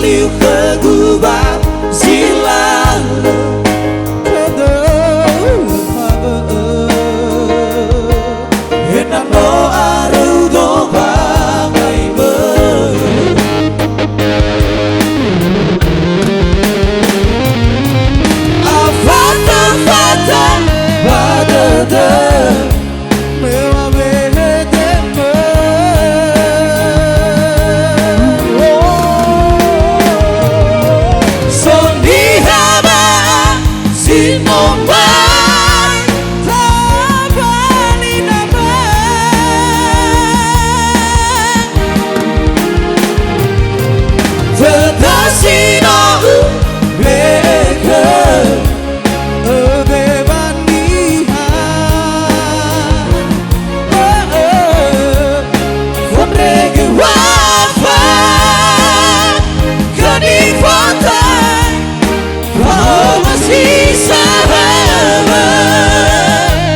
liu khơ gu ba zila hiện nam no aru do ba ngày mơ fata fata ba da da Wow!